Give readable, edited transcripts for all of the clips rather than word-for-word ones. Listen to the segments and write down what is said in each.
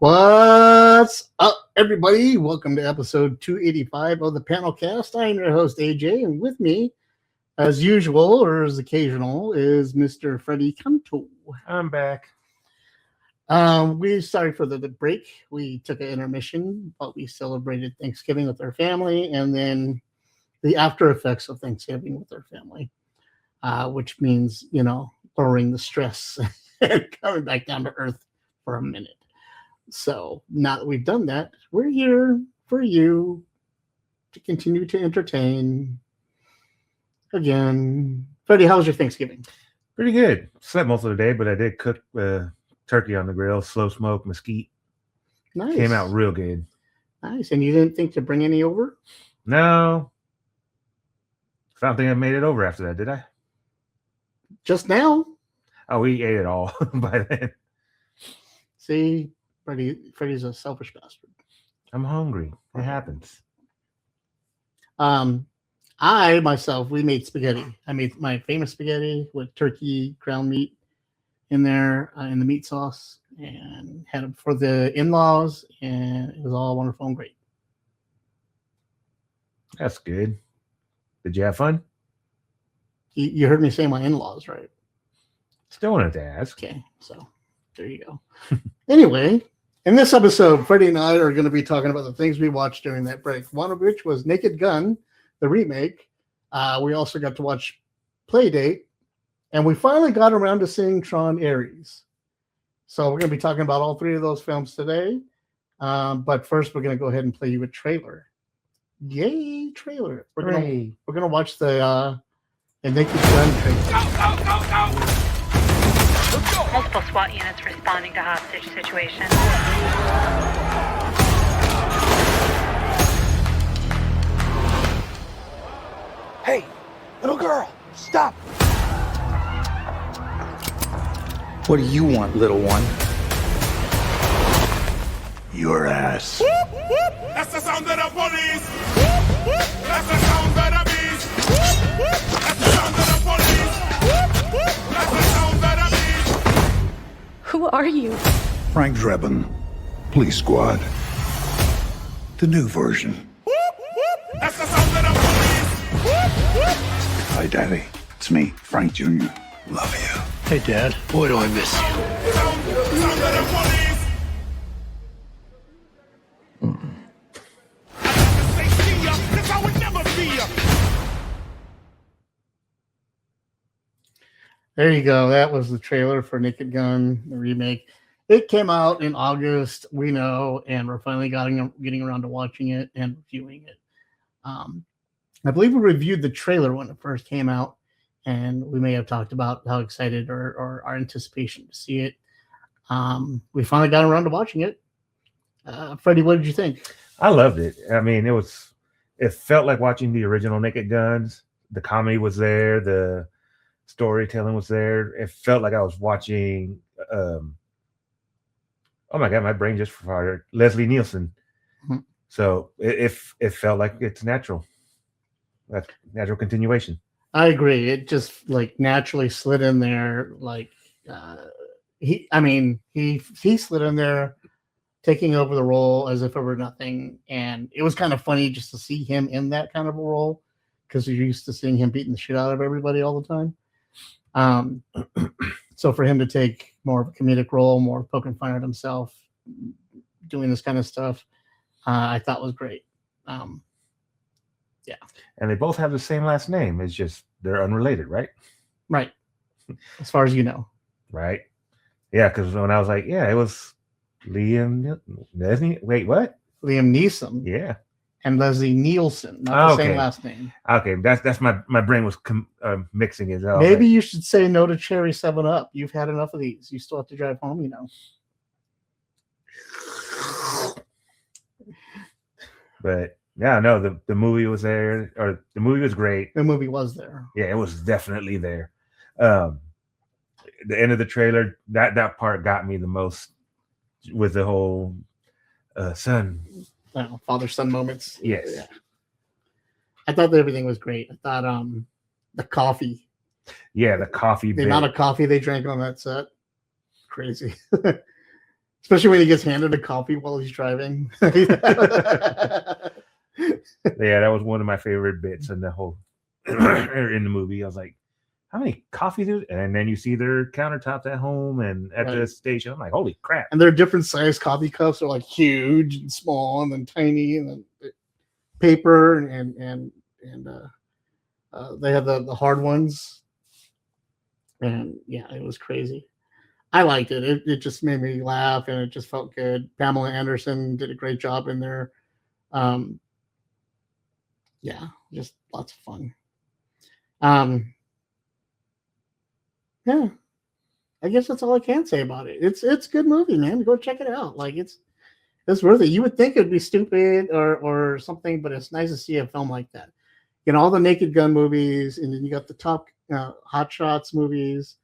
What's up, everybody? Welcome to episode 285 of the PanelCast. I am your host, AJ, and with me, as usual, or as occasional, is Mr. Freddie Canto. I'm back. We sorry for the break. We took an intermission, but we celebrated Thanksgiving with our family, and then the after effects of Thanksgiving with our family, which means, lowering the stress and coming back down to earth for a minute. So now that we've done that, we're here for you to continue to entertain. Again, Freddie, how was your Thanksgiving? Pretty good. Slept most of the day, but I did cook turkey on the grill, slow smoke, mesquite. Nice. Came out real good. Nice. And you didn't think to bring any over? No. I don't think I made it over after that, did I? Just now. Oh, we ate it all by then. See, Freddie's a selfish bastard. I'm hungry. It happens. I myself, we made spaghetti. I made my famous spaghetti with turkey, ground meat in there, in the meat sauce, and had it for the in-laws, and it was all wonderful and great. That's good. Did you have fun? You heard me say my in-laws, right? Still wanted to ask. Okay, so there you go. Anyway, in this episode, Freddie and I are going to be talking about the things we watched during that break, one of which was Naked Gun, the remake. We also got to watch Playdate, and we finally got around to seeing Tron Ares. So we're going to be talking about all three of those films today. But first, we're going to go ahead and play you a trailer. Yay, trailer. We're going to watch the Naked Gun trailer. Go! Multiple SWAT units responding to hostage situation. Hey, little girl, stop! What do you want, little one? Your ass. That's the sound of the police! That's the sound of the beast! That's the sound of the police! That's the sound of the beast! Who are you? Frank Drebin, Police Squad. The new version. That's the sound of the police! Hi, Daddy. It's me, Frank Jr. Love you. Hey, Dad. Boy, do I miss you. Sound of the police! I say see ya, 'cause I would never be ya! There you go. That was the trailer for Naked Gun, the remake. It came out in August, we know, and we're finally getting around to watching it and reviewing it. I believe we reviewed the trailer when it first came out, and we may have talked about how excited or our anticipation to see it. We finally got around to watching it. Freddie, what did you think? I loved it. I mean, it felt like watching the original Naked Guns. The comedy was there. The storytelling was there. It felt like I was watching oh my god, my brain just farted. Leslie Nielsen. Mm-hmm. So it felt like it's natural. That's natural continuation. I agree. It just like naturally slid in there. Like he slid in there, taking over the role as if it were nothing. And it was kind of funny just to see him in that kind of a role, because you're used to seeing him beating the shit out of everybody all the time. So for him to take more of a comedic role, more poking fun at himself, doing this kind of stuff, I thought was great. Yeah. And they both have the same last name. It's just they're unrelated, right? Right. As far as you know. Right. Yeah, because when I was like, yeah, it was Leslie. Wait, what? Liam Neeson. Yeah. And Leslie Nielsen, not the same last name. Okay, that's my brain was mixing it up. Maybe you should say no to Cherry 7-Up. You've had enough of these. You still have to drive home, But yeah, no, the movie was there, or the movie was great. The movie was there. Yeah, it was definitely there. The end of the trailer, that part got me the most, with the whole son. Father-son moments. Yes. Yeah. I thought that everything was great. I thought the coffee. Yeah, the coffee. The amount of coffee they drank on that set. Crazy. Especially when he gets handed a coffee while he's driving. Yeah, that was one of my favorite bits in the whole in the movie. I was like, how many coffees is, and then you see their countertops at home and at the station. I'm like, holy crap. And they're different size coffee cups. They're like huge and small and then tiny and then paper and they have the hard ones. And yeah, it was crazy. I liked it. It just made me laugh and it just felt good. Pamela Anderson did a great job in there. Yeah, just lots of fun. Yeah, I guess that's all I can say about it. It's a good movie, man. Go check it out. Like it's worth it. You would think it'd be stupid or something, but it's nice to see a film like that. You know, all the Naked Gun movies, and then you got the top Hot Shots movies,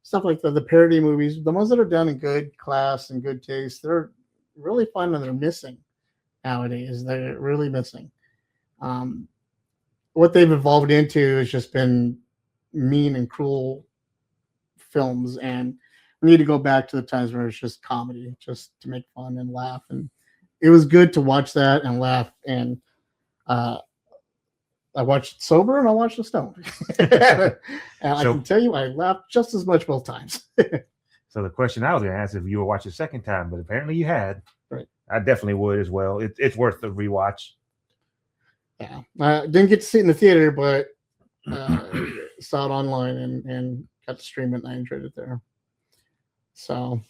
stuff like that. The parody movies, the ones that are done in good class and good taste, they're really fun and they're missing nowadays. They're really missing. What they've evolved into has just been mean and cruel films, and we need to go back to the times where it's just comedy, just to make fun and laugh. And it was good to watch that and laugh. And I watched it sober and I watched it stoned. And I can tell you, I laughed just as much both times. So the question I was going to ask if you would watch the second time, but apparently you had. Right. I definitely would as well. It's worth the rewatch. Yeah, didn't get to see it in the theater, but saw it online and got to stream it, and I enjoyed it there. So,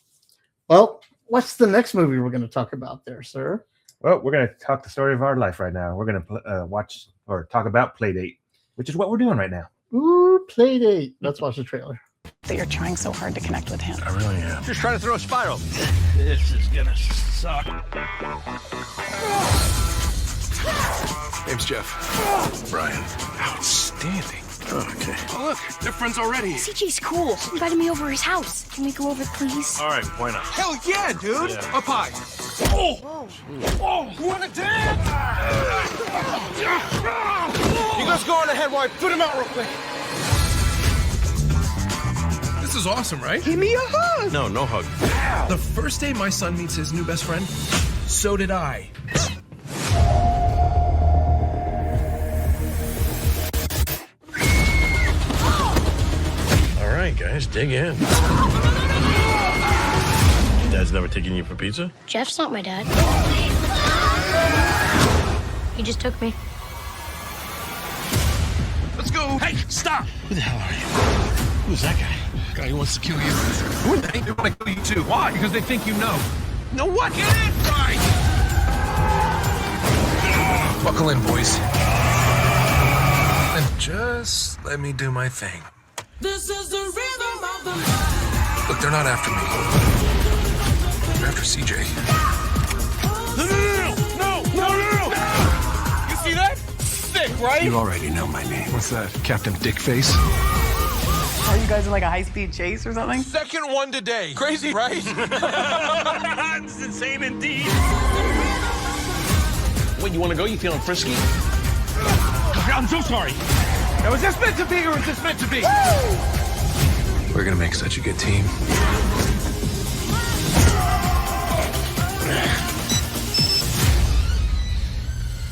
well, what's the next movie we're going to talk about there, sir? Well, we're going to talk the story of our life right now. We're going to watch or talk about Playdate, which is what we're doing right now. Ooh, Playdate. Let's watch the trailer. That you're trying so hard to connect with him. I really am. Just trying to throw a spiral. This is gonna suck. Name's Jeff. Brian. Outstanding. Okay. Oh, look, they're friends already. CJ's cool. He invited me over his house. Can we go over, please? All right, why not? Hell yeah, dude. Yeah. Up high. Oh, you want to dance? You guys go on ahead while I put him out real quick. This is awesome, right? Give me a hug. No, no hug. The first day my son meets his new best friend, so did I. All right, guys, dig in. Dad's never taken you for pizza? Jeff's not my dad. He just took me. Let's go. Hey, stop! Who the hell are you? Who's that guy? Guy who wants to kill you. Who are they? They want to kill you too. Why? Because they think you know. No, what? Get in! Right. Buckle in, boys. And just let me do my thing. This is the rhythm of the night. Look, they're not after me. They're after CJ. No! You see that? Sick, right? You already know my name. What's that? Captain Dickface? Are you guys in like a high-speed chase or something? Second one today. Crazy, right? It's insane indeed. Wait, you want to go? You feeling frisky? I'm so sorry. Now, is this meant to be or is this meant to be? We're gonna make such a good team.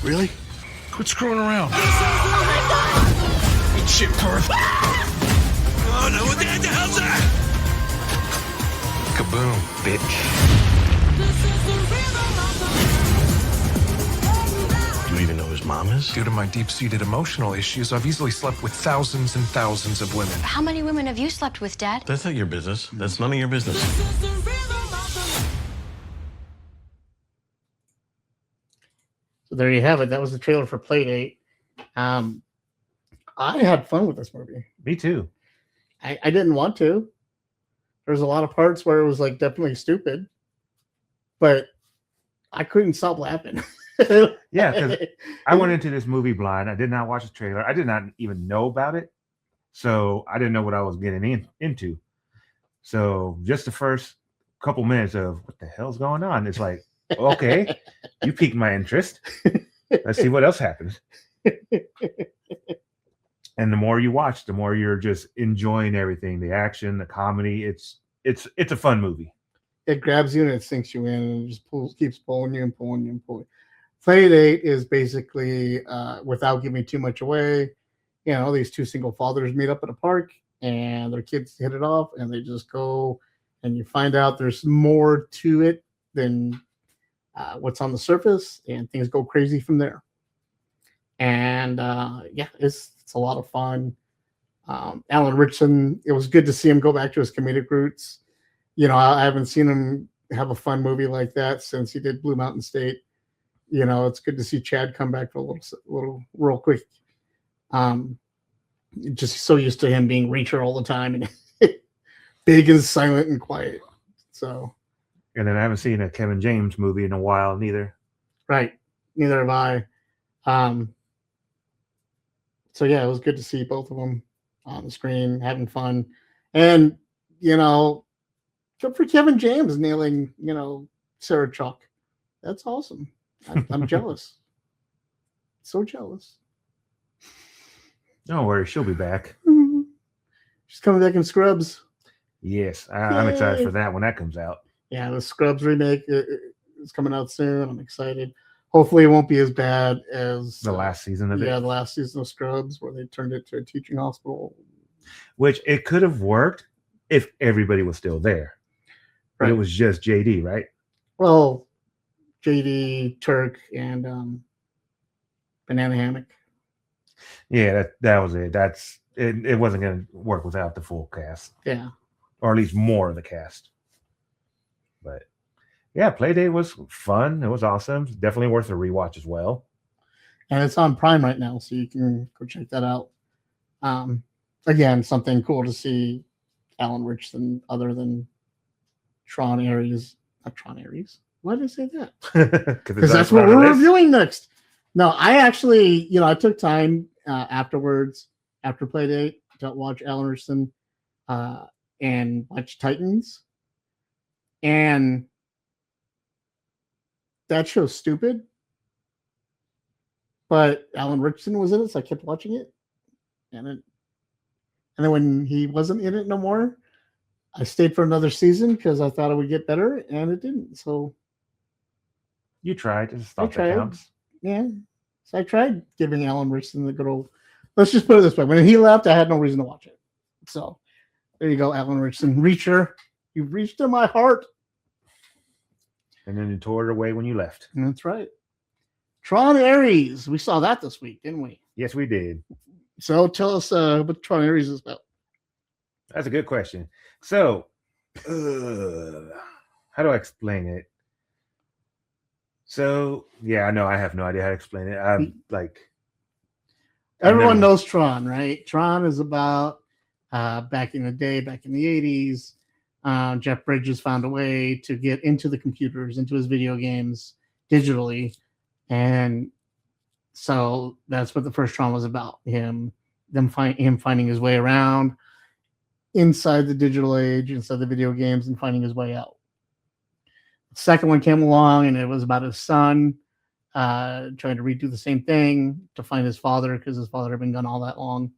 Really? Quit screwing around. Eat shit, turf. Oh, no, what the hell's that? Kaboom, bitch. Do you even know who his mom is? Due to my deep-seated emotional issues, I've easily slept with thousands and thousands of women. How many women have you slept with, Dad? That's not your business. That's none of your business. So there you have it. That was the trailer for Playdate. I had fun with this movie. Me too. I didn't want to. There's a lot of parts where it was like definitely stupid, but I couldn't stop laughing. Yeah, because I went into this movie blind. I did not watch the trailer. I did not even know about it. So I didn't know what I was getting into. So just the first couple minutes of what the hell's going on? It's like, okay, you piqued my interest. Let's see what else happens. And the more you watch, the more you're just enjoying everything, the action, the comedy. It's a fun movie. it grabs you and it sinks you in and just keeps pulling you and pulling you and pulling. Playdate is basically, without giving too much away, these two single fathers meet up at a park and their kids hit it off and they just go, and you find out there's more to it than what's on the surface, and things go crazy from there. And it's a lot of fun. Alan Ritchson, it was good to see him go back to his comedic roots. I haven't seen him have a fun movie like that since he did Blue Mountain State. It's good to see Chad come back for a little real quick. Just so used to him being Reacher all the time and big and silent and quiet. So, and then I haven't seen a Kevin James movie in a while neither. Right, neither have I. So yeah, it was good to see both of them on the screen having fun, and good for Kevin James nailing Sarah Chalk. That's awesome. I'm jealous. So jealous. Don't worry, she'll be back. She's coming back in Scrubs. Yes, I'm excited for that when that comes out. Yeah, the Scrubs remake is coming out soon. I'm excited. Hopefully, it won't be as bad as the last season of it. Yeah, the last season of Scrubs, where they turned it to a teaching hospital. Which it could have worked if everybody was still there. But Right. it was just JD, right? Well, JD, Turk, and Banana Hammock. Yeah, that was it. It wasn't going to work without the full cast. Yeah. Or at least more of the cast. But yeah, Playdate was fun. It was awesome. Definitely worth a rewatch as well. And it's on Prime right now, so you can go check that out. Again, something cool to see Alan Ritchson other than Tron Ares. Not Tron Ares. Why did I say that? Because that's what we're reviewing next. No, I actually, I took time afterwards, after Playdate, to watch Alan Ritchson and watch Titans. And that show's stupid. But Alan Ritchson was in it, so I kept watching it. And then when he wasn't in it no more, I stayed for another season because I thought it would get better, and it didn't. So you tried. Just thought that counts. Yeah. So I tried giving Alan Ritchson the good old. Let's just put it this way: when he left, I had no reason to watch it. So there you go, Alan Ritchson, Reacher. You reached in my heart. And then you tore it away when you left. And that's right. Tron Ares. We saw that this week, didn't we? Yes, we did. So tell us what Tron Ares is about. That's a good question. So, how do I explain it? So, yeah, I know I have no idea how to explain it. Everyone knows Tron, right? Tron is about back in the day, back in the 80s. Jeff Bridges found a way to get into the computers, into his video games digitally. And so that's what the first Tron was about. Him finding his way around inside the digital age, inside the video games, and finding his way out. The second one came along, and it was about his son trying to redo the same thing to find his father, because his father had been gone all that long.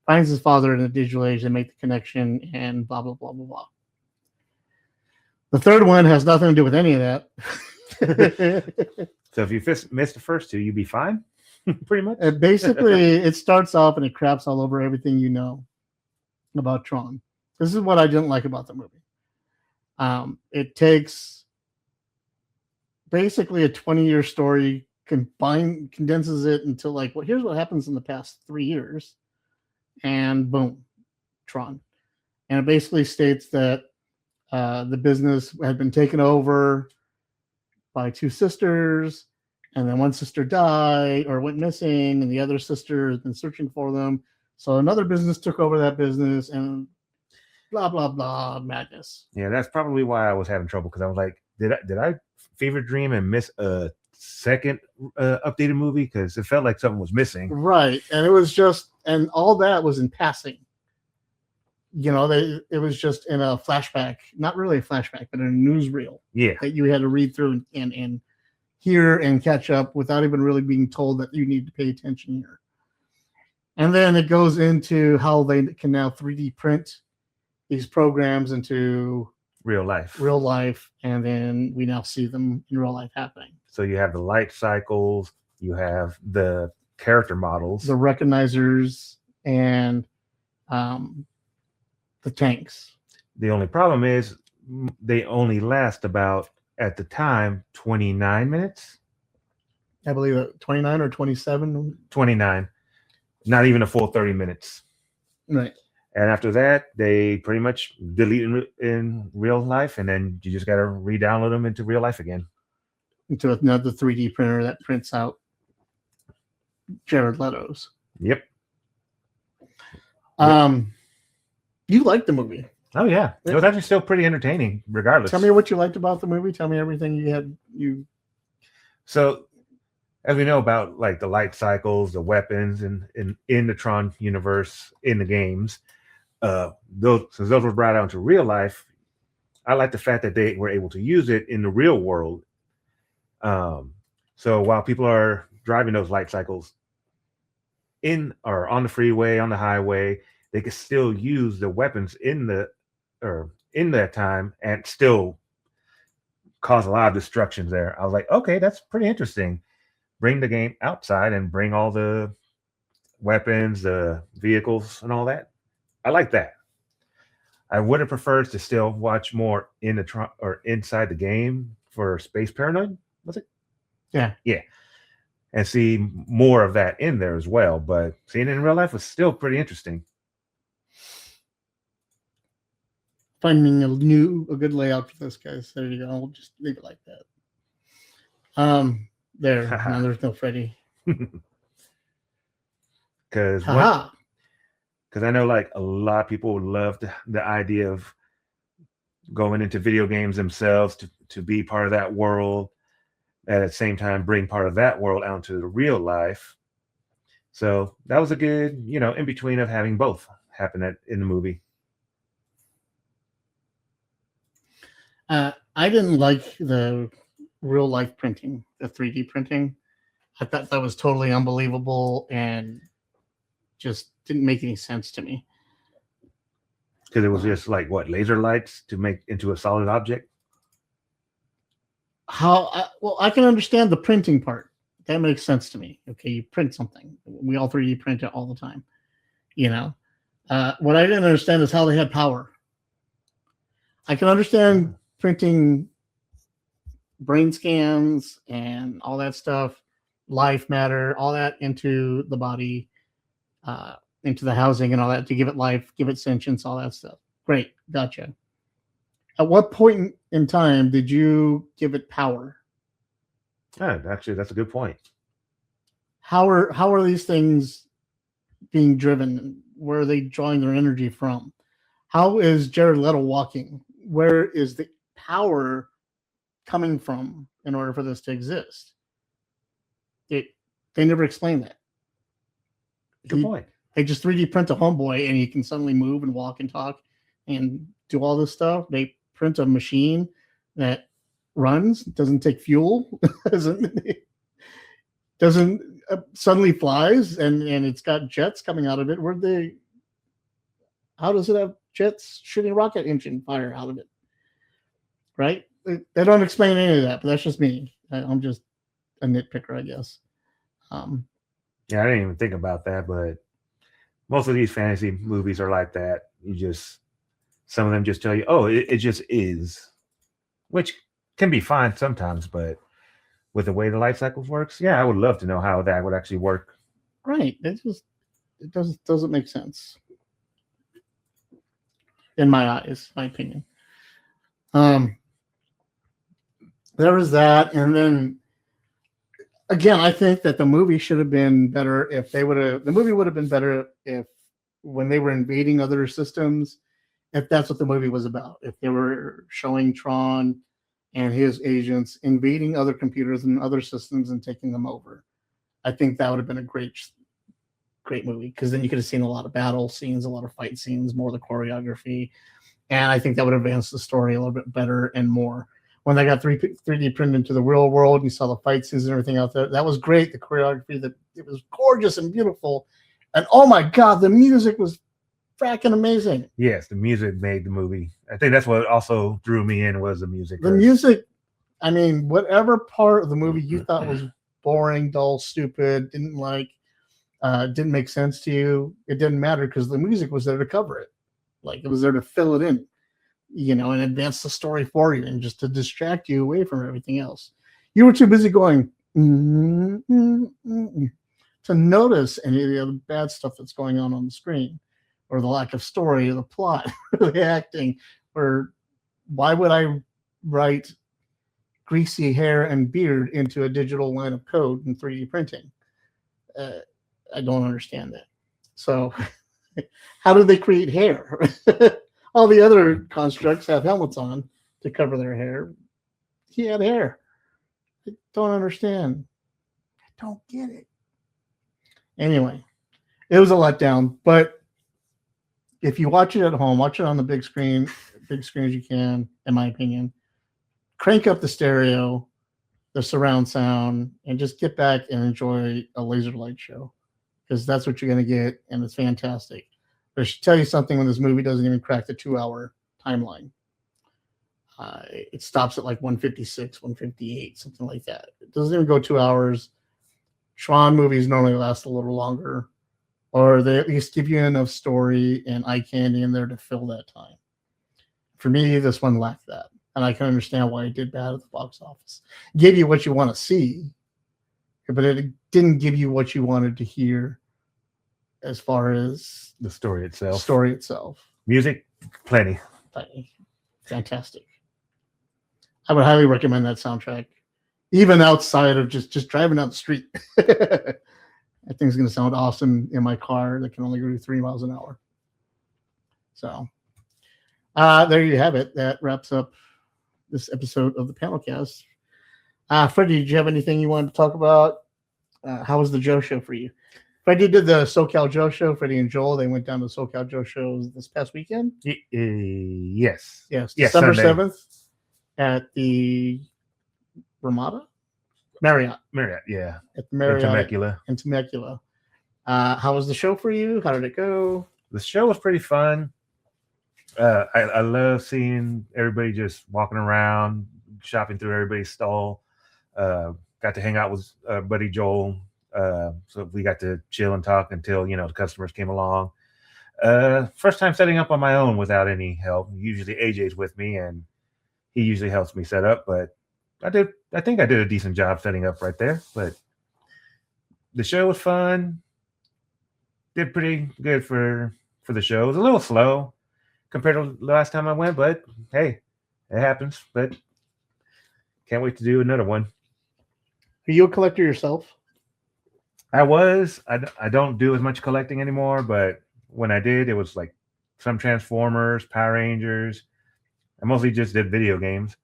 Finds his father in the digital age, they make the connection, and blah, blah, blah, blah, blah. The third one has nothing to do with any of that. So if you missed the first two, you'd be fine, pretty much. Basically, it starts off and it craps all over everything you know about Tron. This is what I didn't like about the movie. It takes basically a 20-year story, condenses it into here's what happens in the past 3 years, and boom, Tron. And it basically states that the business had been taken over by two sisters, and then one sister died or went missing, and the other sister has been searching for them. So another business took over that business, and blah, blah, blah, madness. Yeah, that's probably why I was having trouble, because I was like, did I fever dream and miss a second updated movie? Because it felt like something was missing. Right, and it was just, and all that was in passing. It was just in a flashback, not really a flashback, but in a newsreel. Yeah. That you had to read through and hear and catch up without even really being told that you need to pay attention here. And then it goes into how they can now 3D print these programs into real life. real life, and then we now see them in real life happening. So you have the light cycles, you have the character models. The recognizers and the tanks. The only problem is they only last about, at the time, 29 minutes. I believe 29 or 27. 29. Not even a full 30 minutes. Right. And after that, they pretty much delete in real life, and then you just got to re-download them into real life again. Into another 3D printer that prints out Jared Leto's. Yep. You liked the movie. Oh yeah, it was actually still pretty entertaining, regardless. Tell me what you liked about the movie. Tell me everything you had. So, as we know about like the light cycles, the weapons, and in the Tron universe, in the games, those were brought out into real life. I like the fact that they were able to use it in the real world. So while people are driving those light cycles in or on the freeway, on the highway, they could still use the weapons in that time and still cause a lot of destruction there. I was like, okay, that's pretty interesting. Bring the game outside and bring all the weapons, the vehicles, and all that. I like that. I would have preferred to still watch more in the Tron or inside the game for Space Paranoid. Was it? Yeah. And see more of that in there as well. But seeing it in real life was still pretty interesting. Finding a good layout for this, guys. There you go. We'll just leave it like that. There. Now there's no Freddie. Because I know like a lot of people love the idea of going into video games themselves to be part of that world. At the same time, bring part of that world out into the real life. So that was a good, in between of having both happen in the movie. I didn't like the real life printing, the 3D printing. I thought that was totally unbelievable and just didn't make any sense to me. Because it was just like what, laser lights to make into a solid object? I can understand the printing part. That makes sense to me. Okay, you print something. We all 3D print it all the time. What I didn't understand is how they had power. I can understand printing brain scans and all that stuff, life matter, all that into the body, into the housing and all that to give it life, give it sentience, all that stuff. Great, gotcha. At what point in time did you give it power? Actually, that's a good point. How are these things being driven? Where are they drawing their energy from? How is Jared Leto walking? Where is the power coming from in order for this to exist? They never explain that. Good point. They just 3D print a homeboy and he can suddenly move and walk and talk and do all this stuff. They print a machine that runs, doesn't take fuel, doesn't suddenly flies, and it's got jets coming out of it. How does it have jets shooting rocket engine fire out of it? Right? They don't explain any of that, but that's just me. I'm just a nitpicker, I guess. Yeah, I didn't even think about that, but most of these fantasy movies are like that. Some of them just tell you, oh, it just is, which can be fine sometimes, but with the way the life cycles works, yeah, I would love to know how that would actually work. Right. It doesn't make sense. In my eyes, my opinion. There was that, and then again, I think that the movie should have been better if the movie would have been better if when they were invading other systems, if that's what the movie was about. If they were showing Tron and his agents invading other computers and other systems and taking them over. I think that would have been a great movie, because then you could have seen a lot of battle scenes, a lot of fight scenes, more of the choreography. And I think that would advance the story a little bit better and more. When they got 3D printed into the real world, and you saw the fight scenes and everything out there, that was great. The choreography, it was gorgeous and beautiful. And oh my God, the music was fracking amazing. Yes, the music made the movie. I think that's what also drew me in was the music. The music, I mean, whatever part of the movie you thought was boring, dull, stupid, didn't make sense to you, it didn't matter because the music was there to cover it. Like it was there to fill it in, and advance the story for you and just to distract you away from everything else. You were too busy going to notice any of the other bad stuff that's going on the screen, or the lack of story, or the plot, or the acting, or why would I write greasy hair and beard into a digital line of code in 3D printing? I don't understand that. So how did they create hair? All the other constructs have helmets on to cover their hair. He had hair. I don't understand. I don't get it. Anyway, it was a letdown, but if you watch it at home, watch it on the big screen as you can, in my opinion. Crank up the stereo, the surround sound, and just get back and enjoy a laser light show, because that's what you're going to get, and it's fantastic. But I should tell you something, when this movie doesn't even crack the 2-hour timeline. It stops at like 156, 158, something like that. It doesn't even go 2 hours. Tron movies normally last a little longer, or they at least give you enough story and eye candy in there to fill that time. For me, this one lacked that, and I can understand why it did bad at the box office. It gave you what you want to see, but it didn't give you what you wanted to hear as far as the story itself. Music, plenty. Fantastic. I would highly recommend that soundtrack, even outside of just driving down the street. I think it's going to sound awesome in my car that can only go 3 miles an hour. So there you have it. That wraps up this episode of the PanelCast. Freddie, did you have anything you wanted to talk about? How was the Joe show for you? Freddie did the SoCal Joe show. Freddie and Joel, they went down to SoCal Joe shows this past weekend. Yes. December 7th at the Ramada? Marriott, yeah. At the Marriott in Temecula. How was the show for you? How did it go? The show was pretty fun. I love seeing everybody just walking around, shopping through everybody's stall. Got to hang out with buddy Joel. So we got to chill and talk until the customers came along. First time setting up on my own without any help. Usually AJ's with me and he usually helps me set up, but I think I did a decent job setting up right there. But the show was fun. Did pretty good for the show. It was a little slow compared to the last time I went, but hey, it happens. But can't wait to do another one. Are you a collector yourself? I was. I don't do as much collecting anymore, but when I did, it was like some Transformers, Power Rangers. I mostly just did video games.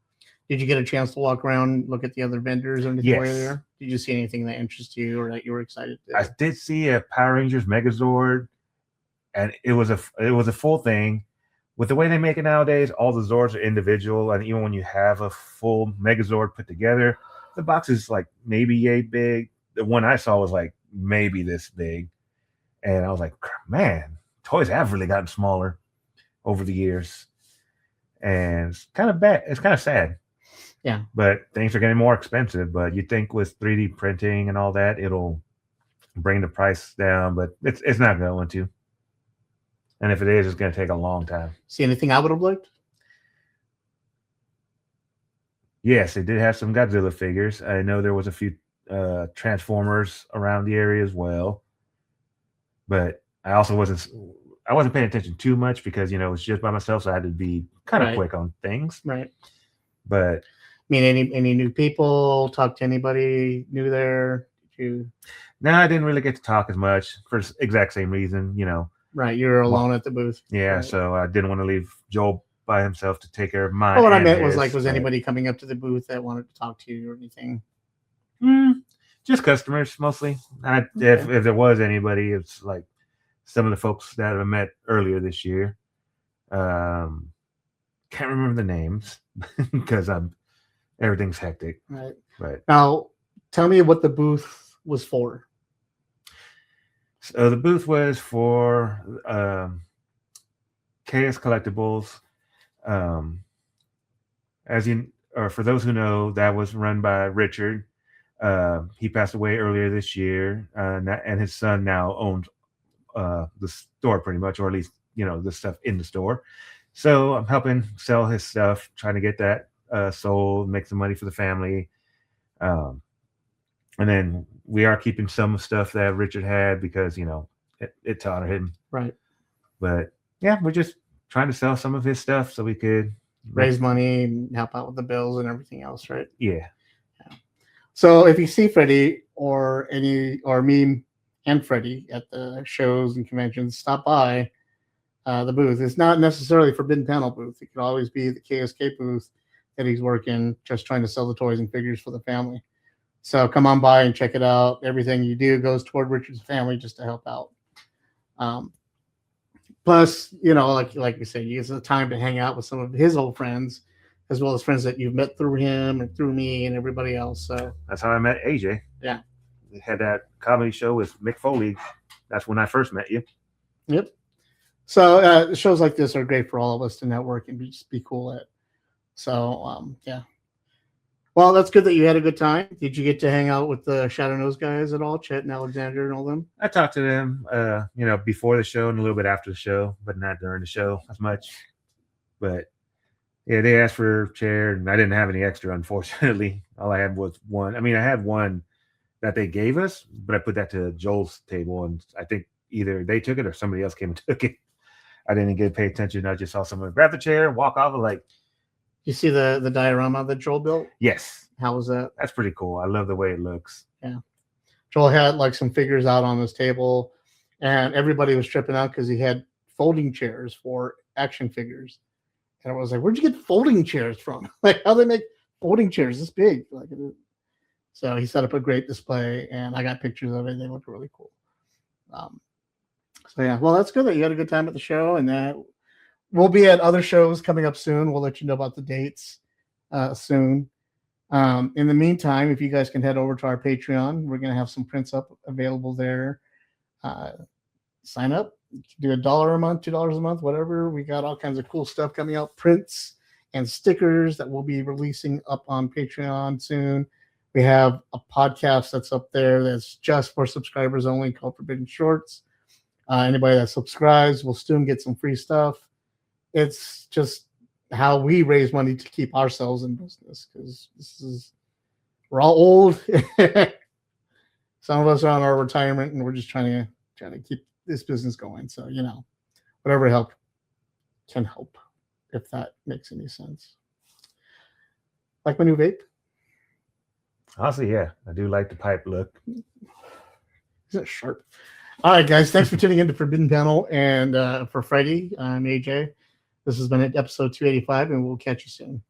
Did you get a chance to walk around, look at the other vendors or anything? Yes. There? Did you see anything that interested you or that you were excited to? I did see a Power Rangers Megazord, and it was a full thing. With the way they make it nowadays, all the Zords are individual, and even when you have a full Megazord put together, the box is like maybe yay big. The one I saw was like maybe this big, and I was like, man, toys have really gotten smaller over the years, and it's kind of bad. It's kind of sad. Yeah, but things are getting more expensive. But you think with 3D printing and all that, it'll bring the price down, but it's not going to. And if it is, it's going to take a long time. See anything I would have liked? Yes, they did have some Godzilla figures. I know there was a few Transformers around the area as well, but I also wasn't paying attention too much because it's just by myself, so I had to be kind of quick on things. Right. But I mean, any new people? Talk to anybody new there? No, I didn't really get to talk as much for the exact same reason. Right, you're alone at the booth. Yeah, right. So I didn't want to leave Joel by himself to take care of mine. Well, what I meant was anybody coming up to the booth that wanted to talk to you or anything? Just customers mostly. If there was anybody, it's like some of the folks that I met earlier this year. Can't remember the names because everything's hectic. Right. Right. Now, tell me what the booth was for. So the booth was for KS Collectibles. For those who know, that was run by Richard. He passed away earlier this year, and his son now owns the store pretty much, or at least the stuff in the store. So I'm helping sell his stuff, trying to get that sold, make some money for the family. And then we are keeping some stuff that Richard had because it taught him. Right. But yeah, we're just trying to sell some of his stuff so we could raise money and help out with the bills and everything else, right? Yeah. So if you see Freddie or me and Freddie at the shows and conventions, stop by the booth. It's not necessarily Forbidden Panel booth. It could always be the KSK booth that he's working, just trying to sell the toys and figures for the family. So come on by and check it out. Everything you do goes toward Richard's family just to help out. Plus, like we said, you get the time to hang out with some of his old friends, as well as friends that you've met through him and through me and everybody else. So that's how I met AJ. Yeah. We had that comedy show with Mick Foley. That's when I first met you. Yep. So shows like this are great for all of us to network and just be cool at. So, yeah. Well, that's good that you had a good time. Did you get to hang out with the Shadow Nose guys at all, Chet and Alexander and all them? I talked to them, before the show and a little bit after the show, but not during the show as much. But yeah, they asked for a chair, and I didn't have any extra, unfortunately. All I had was one. I mean, I had one that they gave us, but I put that to Joel's table, and I think either they took it or somebody else came and took it. I didn't get pay attention. I just saw someone grab the chair and walk off. Like, you see the diorama that Joel built? Yes. How was that? That's pretty cool. I love the way it looks. Yeah. Joel had like some figures out on his table, and everybody was tripping out because he had folding chairs for action figures. And I was like, where'd you get folding chairs from? Like, how they make folding chairs this big? Like, so he set up a great display, and I got pictures of it. They look really cool. So yeah, well, that's good that you had a good time at the show, and that we'll be at other shows coming up soon. We'll let you know about the dates soon. In the meantime, if you guys can head over to our Patreon, we're going to have some prints up available there. Sign up, do $1 a month, $2 a month, whatever. We got all kinds of cool stuff coming out, prints and stickers that we'll be releasing up on Patreon soon. We have a podcast that's up there that's just for subscribers only called Forbidden Shorts. Anybody that subscribes will soon get some free stuff. It's just how we raise money to keep ourselves in business, because we're all old. Some of us are on our retirement, and we're just trying to keep this business going. So, whatever help can help, if that makes any sense. Like my new vape? Honestly, yeah. I do like the pipe look. Isn't it sharp? All right, guys. Thanks for tuning in to Forbidden Panel. And for Freddie, I'm AJ. This has been episode 285, and we'll catch you soon.